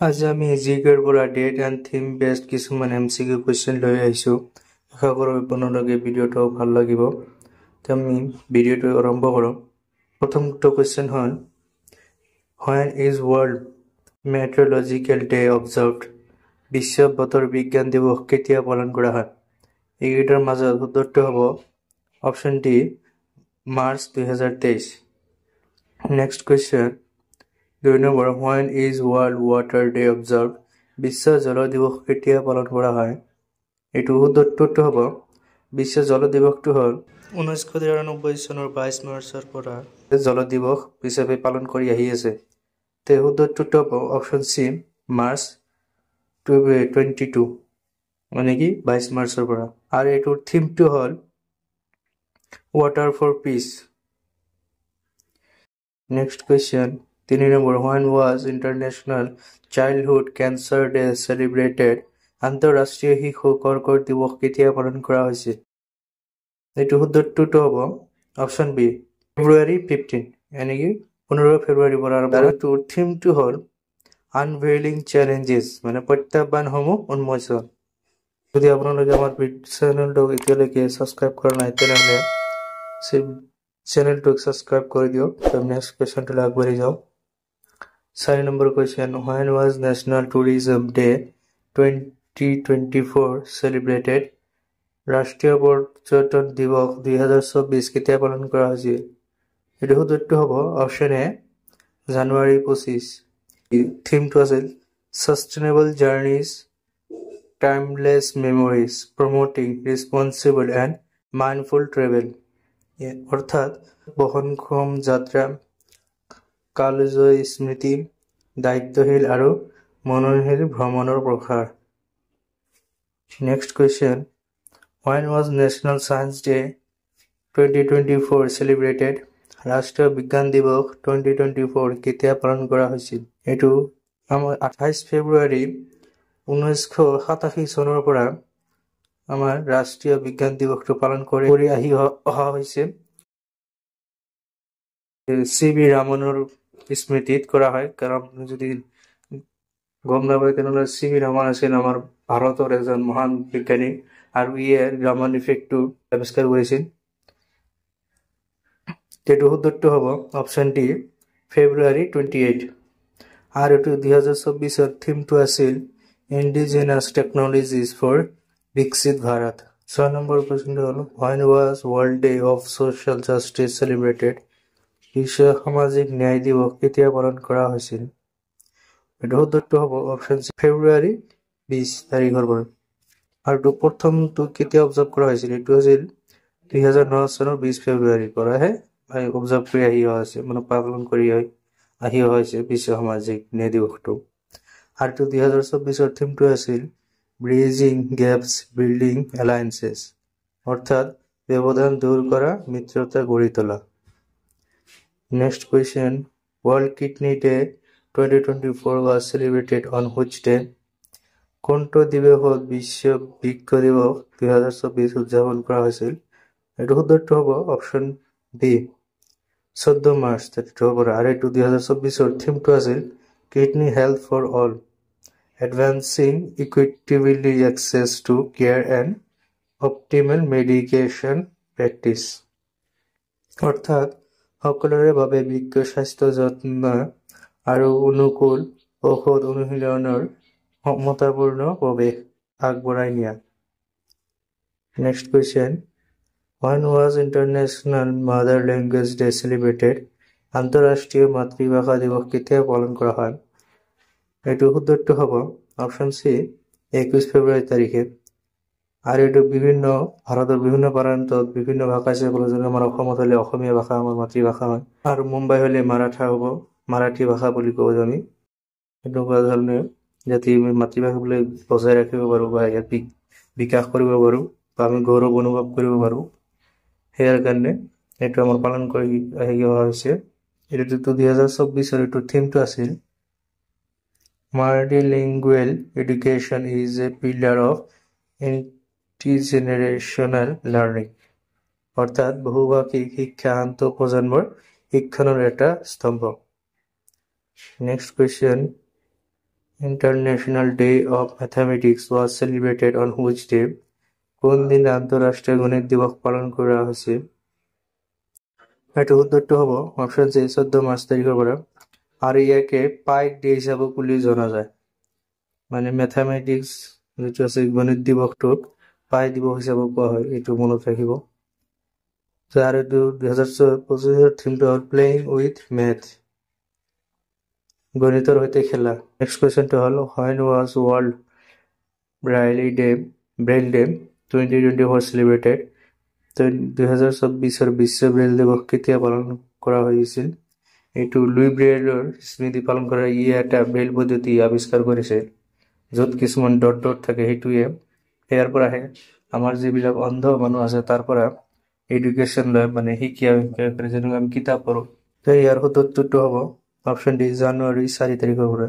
আজি আমি জিকেৰ পৰা ডেট এণ্ড থিম বেছড কিছুমান MCQ কুৱেশ্যন লৈ আহিছোঁ। আশা কৰোঁ আপোনালোকে ভিডিঅ'টো ভাল লাগিব। আমি ভিডিঅ'টো আৰম্ভ কৰোঁ। প্ৰথমটো কুৱেশ্যন হ'ল When is World Meteorological Day observed? বিশ্ব বতৰ বিজ্ঞান দিৱস কেতিয়া পালন কৰা হয়? এইকেইটাৰ মাজত উত্তৰটো হ'ব option D March 2023। Next question 2 number When is World Water Day observed? বিশ্ব জল দিৱস কেতিয়া পালন কৰা হয়? এইটো উত্তৰটো হ'ব বিশ্ব জল দিৱসটো হ'ল 1993 চনৰ 22 মাৰ্চৰ পৰা জল দিৱস হিচাপে পালন কৰি আহি আছে। তে উত্তৰটো হ'ব অপশ্যন চি মাৰ্চ 22 মানে কি 22 মাৰ্চৰ পৰা। আৰু এইটোৰ থিমটো হ'ল water for peace. Next question 3 number When was International Childhood Cancer Day celebrated? আন্তঃৰাষ্ট্ৰীয় শিশু কৰ্কট দিৱস কেতিয়া পালন কৰা হৈছিল? এইটো উত্তৰটো হ'ব অপশ্যন বি ফেব্ৰুৱাৰী 15 মানে কি 15 ফেব্ৰুৱাৰীৰ পৰা। আৰু এইটোৰ থিমটো হ'ল আনভেইলিং চেলেঞ্জেছ মানে প্ৰত্যাহ্বানসমূহ উন্মোচন। যদি আপোনালোকে আমাৰ চেনেলটোক এতিয়ালৈকে ছাবস্ক্ৰাইব কৰা নাই তেনেহ'লে চেনেলটোক ছাবস্ক্ৰাইব কৰি দিয়ক। নেক্সট কুৱেশ্যনটোলৈ আগবাঢ়ি যাওঁ। 4 number question When was National Tourism Day 2024 celebrated? ৰাষ্ট্ৰীয় পৰ্যটন দিৱস 2024 কেতিয়া পালন কৰা হৈছিল? এইটো উত্তৰটো হ'ব অপশ্যন এ জানুৱাৰী 25। থিমটো আছিল Sustainable Journeys, Timeless Memories, Promoting Responsible and Mindful Travel। অৰ্থাৎ বহনক্ষম যাত্ৰা, কালজয়ী স্মৃতি, দায়িত্বশীল আৰু মনোশীল ভ্ৰমণৰ প্ৰসাৰ। Next question When was National Science Day 2024 celebrated? ৰাষ্ট্ৰীয় বিজ্ঞান দিৱস 2024 কেতিয়া পালন কৰা হৈছিল? এইটো আমাৰ 28 ফেব্ৰুৱাৰী 1987 চনৰ পৰা আমাৰ ৰাষ্ট্ৰীয় বিজ্ঞান দিৱসটো পালন কৰি আহি অহা হৈছে। CV ৰামনৰ স্মৃতিত কৰা হয়। কাৰণ যদি গম নাপায় তেনেহ'লে CV ৰামন আছিল আমাৰ ভাৰতৰ এজন মহান বিজ্ঞানী আৰু ইয়ে ৰামন ইফেক্টটো আৱিষ্কাৰ কৰিছিল। এইটো উত্তৰটো হ'ব অপশ্যন ডি ফেব্ৰুৱাৰী 28। আৰু এইটো 2024 থিমটো আছিল ইণ্ডিজিনাছ টেকনলজিজ ফৰ বিকশিত ভাৰত। 6 নম্বৰ কুৱেশ্যনটো হ'ল When was World Day of Social Justice celebrated? বিশ্ব সামাজিক ন্যায় দিৱস কেতিয়া পালন কৰা হৈছিল? এইটো উত্তৰটো হ'ব অপশ্যন চি ফেব্ৰুৱাৰী 20 তাৰিখৰ পৰা। আৰু প্ৰথমটো কেতিয়া অবজাৰ্ভ কৰা হৈছিল? এইটো আছিল 2009 চনৰ 20 ফেব্ৰুৱাৰীৰ পৰাহে অবজাৰ্ভ কৰি আহি অহা হৈছে মানে পালন কৰি আহি অহা হৈছে বিশ্ব সামাজিক ন্যায় দিৱসটো। আৰু 2024 থিমটো আছিল ব্ৰিজিং গেপছ বিল্ডিং এলায়েন্সেছ অৰ্থাৎ ব্যৱধান দূৰ কৰা মিত্ৰতা গঢ়ি তোলা। Next question World Kidney Day 2024 was celebrated on which day? কোনটো দিৱসত বিশ্ব বৃক্ক দিৱস 2024 উদযাপন কৰা হৈছিল? এইটো উত্তৰটো হ'ব অপশ্যন বি 14 মাৰ্চ তাৰিখৰ পৰা। আৰু এইটো 2024 থিমটো আছিল kidney health for all advancing equitably access to care and optimal medication practice অৰ্থাৎ সকলোৰে বাবে বৃক্ক স্বাস্থ্য যত্ন আৰু অনুকূল ঔষধ অনুশীলনৰ সমতাপূৰ্ণ প্ৰৱেশ আগবঢ়াই নিয়া। Next question When was International Mother Language Day celebrated? আন্তঃৰাষ্ট্ৰীয় মাতৃভাষা দিৱস কেতিয়া পালন কৰা হয়? এইটো উত্তৰটো হ'ব অপশ্যন চি 21 ফেব্ৰুৱাৰী তাৰিখে। আৰু এইটো ভাৰতৰ বিভিন্ন প্ৰান্তত বিভিন্ন ভাষা আছে। যেনে আমাৰ অসমত হ'লে অসমীয়া ভাষা আমাৰ মাতৃভাষা হয় আৰু মুম্বাই হ'লে মাৰাঠা হ'ব মাৰাঠী ভাষা বুলি কওঁ আমি। এনেকুৱা ধৰণে যাতে আমি মাতৃভাষাবিলাক বজাই ৰাখিব পাৰোঁ বা ইয়াত বিকাশ কৰিব পাৰোঁ বা আমি গৌৰৱ অনুভৱ কৰিব পাৰোঁ সেয়াৰ কাৰণে এইটো আমাৰ পালন কৰি আহি অহা হৈছে। এইটো 2024 এইটো থিমটো আছিল multilingual education is a pillar of intergenerational learning অৰ্থাৎ বহুভাষিক শিক্ষা আন্তঃ প্ৰজন্মৰ শিক্ষণৰ এটা স্তম্ভ। Next question International Day of Mathematics was celebrated on which day? কোন দিন আন্তঃরাষ্ট্রীয় গণিত দিবস পালন করা হয়েছে? এটা উত্তরটা হবো অপশন সি 14 মার্চ তারিখে করে। আর ইয়াকে পাই ডে হিসাবে কুলি জানা যায়, মানে ম্যাথামেটিক্স যেটা আছে গণিত দিবসটোক পাই দিবস হিসাবে কোৱা হয়, এইটো মনত ৰাখিব। আৰ এইটো 2025 থিমটো হ'ল প্লেইং উইথ ম্যাথ, গণিতৰ সৈতে খেলা। নেক্সট কুৱেশ্যনটো হ'ল when was world Braille day 2024 সেলিব্ৰেটেড? 2024 Biswa Braille দিৱস কেতিয়া পালন কৰা হৈছিল? এইটো লুই ব্ৰেইলৰ স্মৃতি পালন কৰা ই এটা ব্ৰেইল পদ্ধতি আৱিষ্কাৰ কৰিছে, য'ত কিছুমান ডট ডট থাকে, সেইটোৱে ইয়াৰ পৰা আহে। আমাৰ যিবিলাক অন্ধ মানুহ আছে তাৰ পৰা এডুকেশ্যন লয়, মানে শিক্ষা যেনেকৈ আমি কিতাপ পঢ়োঁ। তো ইয়াৰ উত্তৰটো হ'ব অপশ্যন ডি জানুৱাৰী 4 তাৰিখৰ পৰা।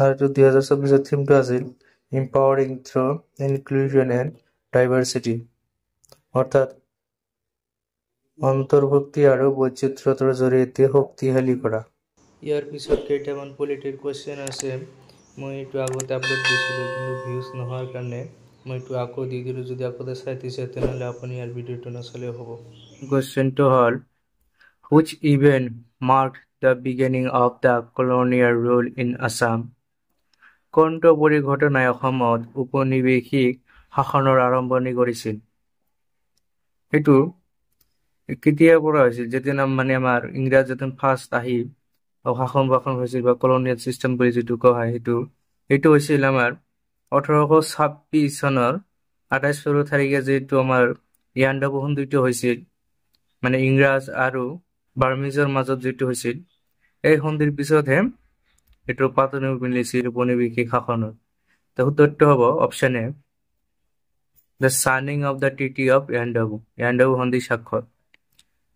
আৰু 2024 থিমটো আছিল empowering through inclusion and diversity, অৰ্থাৎ অন্তৰ্ভুক্তি আৰু বৈচিত্ৰ্যৰ জৰিয়তে শক্তিশালী কৰা। ইয়াৰ পিছত কেইটামান পলিটিৰ কুৱেশ্যন আছে, মই এইটো আগতে আপলোড দিছিলোঁ, কিন্তু ভিউজ নোহোৱাৰ কাৰণে মই এইটো আকৌ দি দিলোঁ। যদি আগতে চাই দিছে তেনেহ'লে আপুনি ইয়াৰ ভিডিঅ'টো নাচালেও হ'ব। কুৱেশ্যনটো হ'ল which event marked the beginning of the colonial rule in Assam? কোনটো পৰিঘটনাই অসমত উপনিৱেশিক শাসনৰ আৰম্ভণি কৰিছিল? এইটো কেতিয়াৰ পৰা হৈছিল? যেতিয়া মানে আমাৰ ইংৰাজ যেতিয়া ফাৰ্ষ্ট আহি শাসন হৈছিল বা কলনিয়েল চিষ্টেম বুলি যিটো কোৱা হয়, সেইটো হৈছিল আমাৰ 1826 চনৰ 28 ফেব্ৰুৱাৰী তাৰিখে, যিটো আমাৰ ইয়াণ্ডাবু সন্ধিটো হৈছিল, মানে ইংৰাজ আৰু বাৰ্মিজৰ মাজত যিটো হৈছিল। এই সন্ধিৰ পিছতহে এইটো পাতনি মিলিছিল উপনিৱেশিক শাসনৰ। তো উত্তৰটো হ'ব option A the signing of the treaty of Yandabo সন্ধি স্বাক্ষৰ।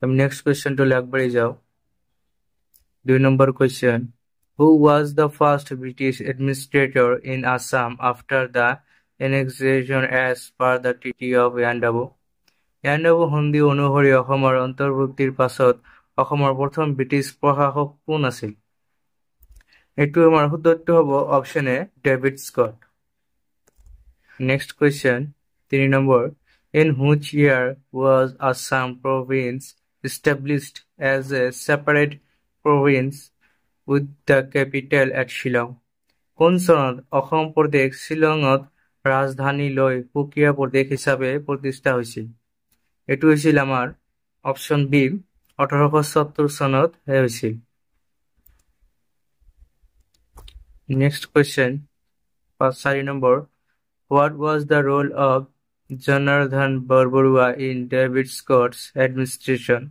আমি নেক্সট কুৱেশ্যনটো আগবাঢ়ি যাওঁ। 2 number question, who was the first British administrator in Assam after the annexation as per the Treaty of Yandabo? Yandabo সন্ধি অনুসৰি অসমৰ অন্তৰ্ভুক্তিৰ পাছত অসমৰ প্ৰথম ব্ৰিটিছ প্ৰশাসক কোন আছিল? এইটো আমাৰ উত্তৰটো হ'ব option A David Scott. Next question 3 number, in which year was Assam province established as a separate province with the capital at Shillong? কোন চনত অসম প্ৰদেশ শ্বিলঙত ৰাজধানী লৈ সুকীয়া প্ৰদেশ হিচাপে প্ৰতিষ্ঠা হৈছিল? এইটো হৈছিল আমাৰ অপশ্যন বি 1870 চনত হৈছিল। Next question 4 number, what was the role of Janardan Barbarua in David Scott's administration?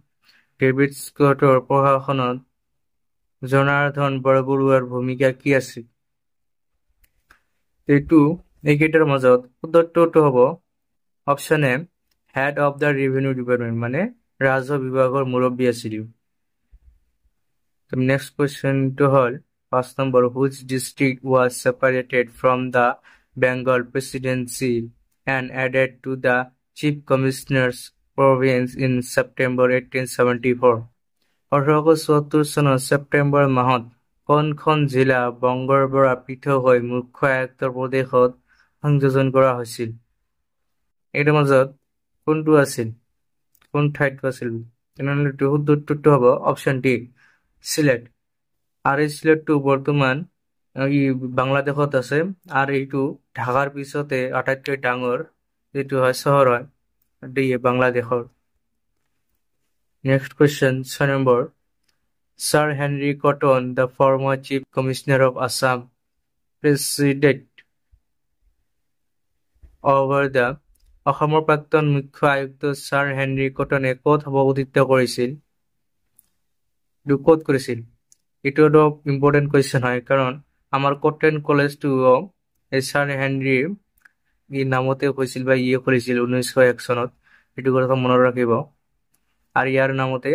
David স্কটৰ প্ৰশাসনত জনাৰ্দন বৰবৰুৱাৰ ভূমিকা কি আছিল? এইটো এইকেইটাৰ মাজত উত্তৰটো হ'ব option A head of the revenue department, মানে ৰাজহ বিভাগৰ মুৰব্বী আছিল। নেক্সট কুৱেশ্যনটো হ'ল 5 number, which district was separated from the Bengal presidency and added to the chief commissioner's province in September 1874? 1874 চনৰ ছেপ্টেম্বৰ মাহত কোনখন জিলা বংগৰ পৰা পৃথক হৈ মুখ্য আয়ুক্তৰ প্ৰদেশত সংযোজন কৰা হৈছিল? এইটোৰ মাজত কোনটো আছিল, কোন ঠাইটো আছিল? তেনেহ'লে উত্তৰটো হ'ব অপশ্যন ডি চিলেট। আৰু এই চিলেটটো বৰ্তমান বাংলাদেশত আছে, আৰু এইটো ঢাকাৰ পিছতে আটাইতকৈ ডাঙৰ যিটো হয় চহৰ হয় বাংলাদেশৰ। Next question 6 number, Sir Henry Cotton, the former Chief Commissioner of Assam, presided over the অসমৰ প্ৰাক্তন মুখ্য আয়ুক্ত ছাৰ হেনৰি কটনে ক'ত সভাপতিত্ব কৰিছিল? ক'ত কৰিছিল? এইটো এটা ইম্পৰ্টেণ্ট কুৱেশ্যন হয়, কাৰণ আমাৰ কটন কলেজটো এই ছাৰ হেনৰি নামতে হৈছিল বা ইয়ে কৰিছিল 1901 চনত। এইটো কথা মনত ৰাখিব। আৰু ইয়াৰ নামতে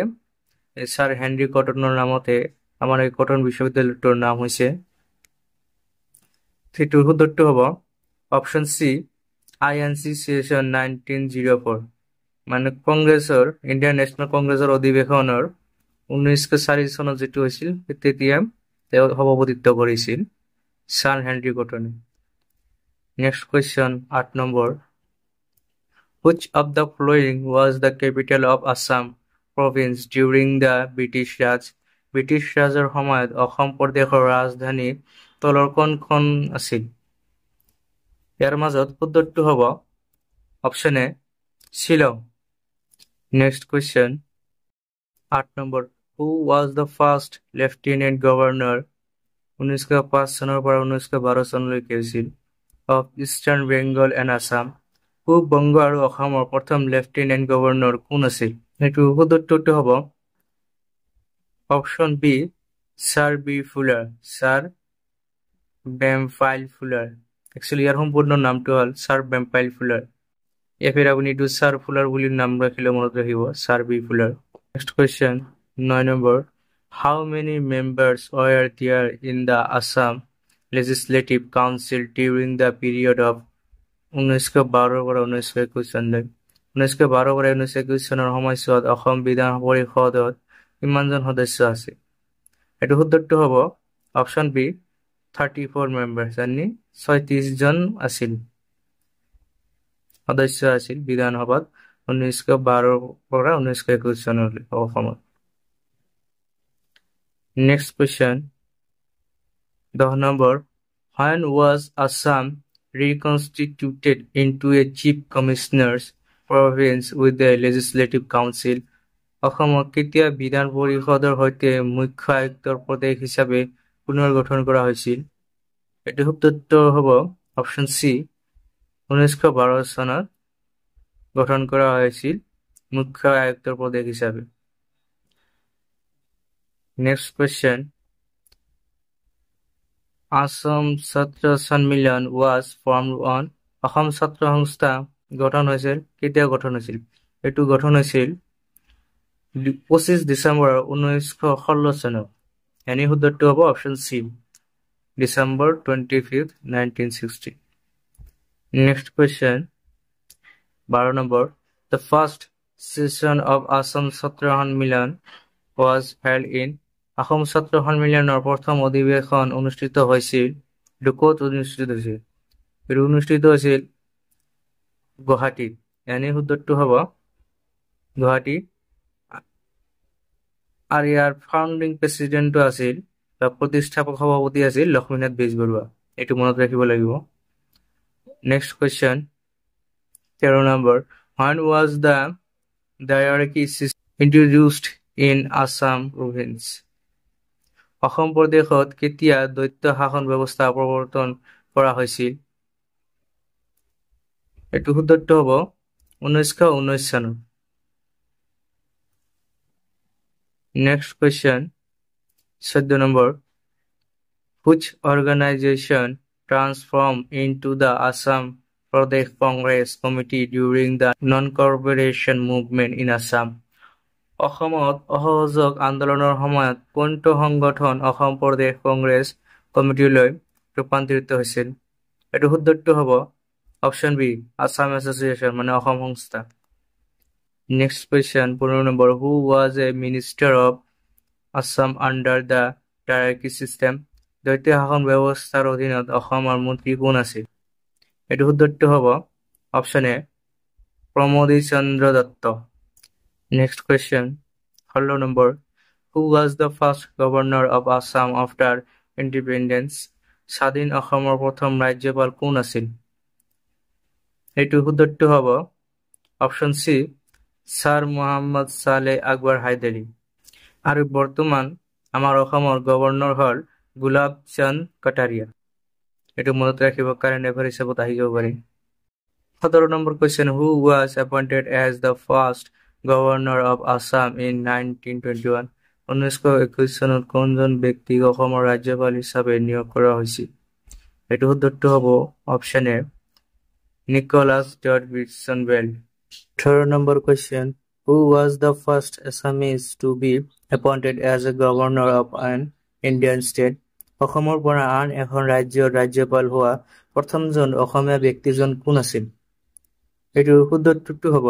ছাৰ হেনৰি কটনৰ নামতে আমাৰ এই কটন বিশ্ববিদ্যালয়টোৰ নাম হৈছে। সেইটোৰ উত্তৰটো হ'ব অপশ্যন চি INC সেশন 1904, মানে কংগ্ৰেছৰ ইণ্ডিয়ান নেশ্যনেল কংগ্ৰেছৰ অধিৱেশনৰ 1904 চনত যিটো হৈছিল তেতিয়া তেওঁ সভাপতিত্ব কৰিছিল Sir Henry Cotton. Next question, 8 number. Which of the following was the capital of Assam province during the British Raj? British Rajৰ সময়ত অসম প্ৰদেশৰ ৰাজধানী তলৰ কোনখন আছিল? ইয়াৰ মাজত শুদ্ধটো হ'ব option A Shillong. Next question, 8 number. Who was the first lieutenant governor 1905 চনৰ পৰা 1912 চনলৈকে হৈছিল of Eastern Bengal and Assam? পূব বংগ আৰু অসমৰ প্ৰথম লেফটেনেণ্ট গভৰ্ণৰ কোন আছিল? এইটো শুদ্ধটো হ'ব অপশ্যন বি ছাৰ বি ফুলাৰ, ছাৰ বেমফাইল ফুলাৰ। একচুৱেলি ইয়াৰ সম্পূৰ্ণ নামটো হ'ল ছাৰ বেমফাইল ফুলাৰ। এফেৰ আপুনি এইটো ছাৰ ফুলাৰ বুলি নাম ৰাখিলেও মনত ৰাখিব, ছাৰ বি ফুলাৰ। Next question 9 number. How many members were there in the Assam Legislative Council during the period of 1912 পৰা 1921 চনলৈ? 1912 পৰা 1921 চনৰ সময়ছোৱাত অসম বিধান পৰিষদত কিমানজন সদস্য আছে? এইটো শুদ্ধটো হ'ব অপশ্যন বি 34 মেম্বাৰ্ছ, মানে 36 জন আছিল সদস্য আছিল বিধানসভাত 1912 পৰা 1921 চনলৈ অসমত। Next question, 10 number. When was Assam reconstituted into a chief commissioner's province with the legislative council? অসমক কেতিয়া বিধান পৰিষদৰ সৈতে মুখ্য আয়ুক্তৰ প্ৰদেশ হিচাপে পুনৰ গঠন কৰা হৈছিল? এইটো শুদ্ধটো হ'ব অপশ্যন চি 1912 চনত গঠন কৰা হৈছিল মুখ্য আয়ুক্তৰ প্ৰদেশ হিচাপে। Next question, Assam Chhatra Sanmilan was formed on. Assam ছাত্ৰ সংস্থা গঠন হৈছিল কেতিয়া গঠন হৈছিল? এইটো গঠন হৈছিল 25 ডিচেম্বৰ 1916 চনত। এনে শুদ্ধটো হ'ব option C December 25, 1960। Next question, 12 number. The first session of Assam Chhatra Sanmilan was held in. Assam ছাত্ৰ সন্মিলনৰ প্ৰথম অধিৱেশন অনুষ্ঠিত হৈছিল ক'ত অনুষ্ঠিত হৈছিল? এইটো অনুষ্ঠিত হৈছিল গুৱাহাটীত। এনে শুদ্ধটো হ'ব গুৱাহাটী। আৰু ইয়াৰ ফাউণ্ডিং প্ৰেচিডেণ্টটো আছিল বা প্ৰতিষ্ঠাপক সভাপতি আছিল লক্ষ্মীনাথ বেজবৰুৱা। এইটো মনত ৰাখিব লাগিব। Next question 13 number. When was the diarchy system introduced in Assam province? Assam প্ৰদেশত কেতিয়া দ্বৈত শাসন ব্যৱস্থা প্ৰৱৰ্তন কৰা হৈছিল? এইটো শুদ্ধটো হ'ব 1919 চনত। Next question, 14 number. Which organization transformed into the Assam Pradesh Congress Committee during the non-cooperation movement in Assam? অসমত অসহযোগ আন্দোলনৰ সময়ত কোনটো সংগঠন অসম প্ৰদেশ কংগ্ৰেছ কমিটিলৈ ৰূপান্তৰিত হৈছিল? এইটো শুদ্ধটো হ'ব অপশ্যন বি আছাম এছ'চিয়েশ্যন, মানে অসম সংস্থা। Next question 15 number. Who was a minister of Assam under the diarchy system? দ্বৈত শাসন ব্যৱস্থাৰ অধীনত অসমৰ মন্ত্ৰী কোন আছিল? এইটো শুদ্ধটো হ'ব option A Pramodi Chandra Dutta. Next question, 16 number. Who was the first governor of Assam after independence? স্বাধীন অসমৰ প্ৰথম ৰাজ্যপাল কোন আছিল? এইটো শুদ্ধটো হ'ব option C Sir Mohammad Saleh Akbar Hydari. আৰু বৰ্তমান আমাৰ অসমৰ গভৰ্ণৰ হ'ল গুলাব চান্দ কাটাৰিয়া। এইটো মনত ৰাখিব, কাৰেণ্ট এফেয়াৰ হিচাপত আহি যাব পাৰে। 17 number question. Who was appointed as the first governor of Assam in 1921? 1921 চনত কোনজন ব্যক্তিক অসমৰ ৰাজ্যপাল হিচাপে নিয়োগ কৰা হৈছিল? এইটো শুদ্ধটো হ'ব option A Nicholas Davidson Bell. 18 number question. Who was the first Assamese to be appointed as a governor of an Indian state? অসমৰ পৰা আন এখন ৰাজ্যৰ ৰাজ্যপাল হোৱা প্ৰথমজন অসমীয়া ব্যক্তিজন কোন আছিল? এইটো শুদ্ধটো হ'ব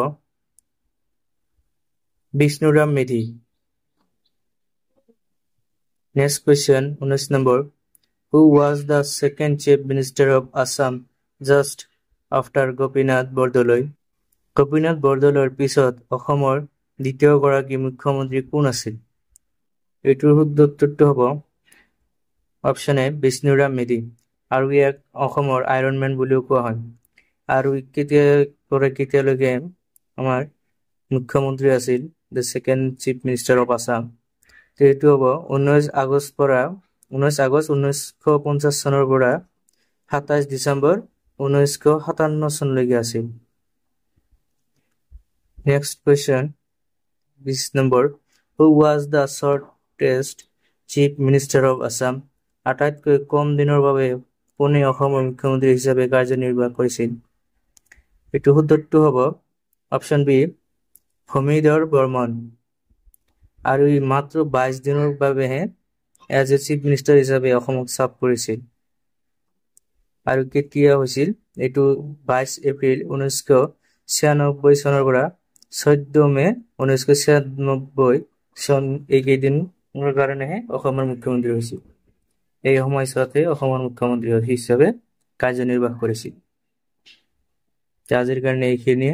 Bishnuram Medhi. Next question 19 number. Who was the second Chief Minister of Assam just after Gopinath Bordoloi? Gopinath Bordolойৰ পিছত অসমৰ দ্বিতীয়গৰাকী মুখ্যমন্ত্ৰী কোন আছিল? এইটোৰ শুদ্ধ উত্তৰটো হ'ব অপশ্যন এ বিষ্ণুৰাম মেধি, আৰু ইয়াক অসমৰ আইৰন মেন বুলিও কোৱা হয়। আৰু কেতিয়ালৈকে আমাৰ মুখ্যমন্ত্ৰী আছিল the second chief minister of Assam. এইটো হ'ব 19 আগষ্ট 1950 চনৰ পৰা 27 ডিচেম্বৰ 1957 চনলৈকে আছিল। Next question 20 number, who was the shortest chief minister of Assam? আটাইতকৈ কম দিনৰ বাবে কোনে অসমৰ মুখ্যমন্ত্ৰী হিচাপে কাৰ্যনিৰ্বাহ কৰিছিল? এইটো শুদ্ধটো হ'ব অপশ্যন বি ভূমিধৰ বৰ্মন, আৰু ই মাত্ৰ 22 দিনৰ বাবেহে এজ এ চিফ মিনিষ্টাৰ হিচাপে অসমক চাৰ্ভ কৰিছিল। আৰু কেতিয়া হৈছিল? এইটো 22 এপ্ৰিল 1996 চনৰ পৰা 14 মে 1996 চন, এইকেইদিনৰ কাৰণেহে অসমৰ মুখ্যমন্ত্ৰী হৈছিল। এই সময়ছোৱাতে অসমৰ মুখ্যমন্ত্ৰী হিচাপে কাৰ্যনিৰ্বাহ কৰিছিল। আজিৰ কাৰণে এইখিনিয়ে।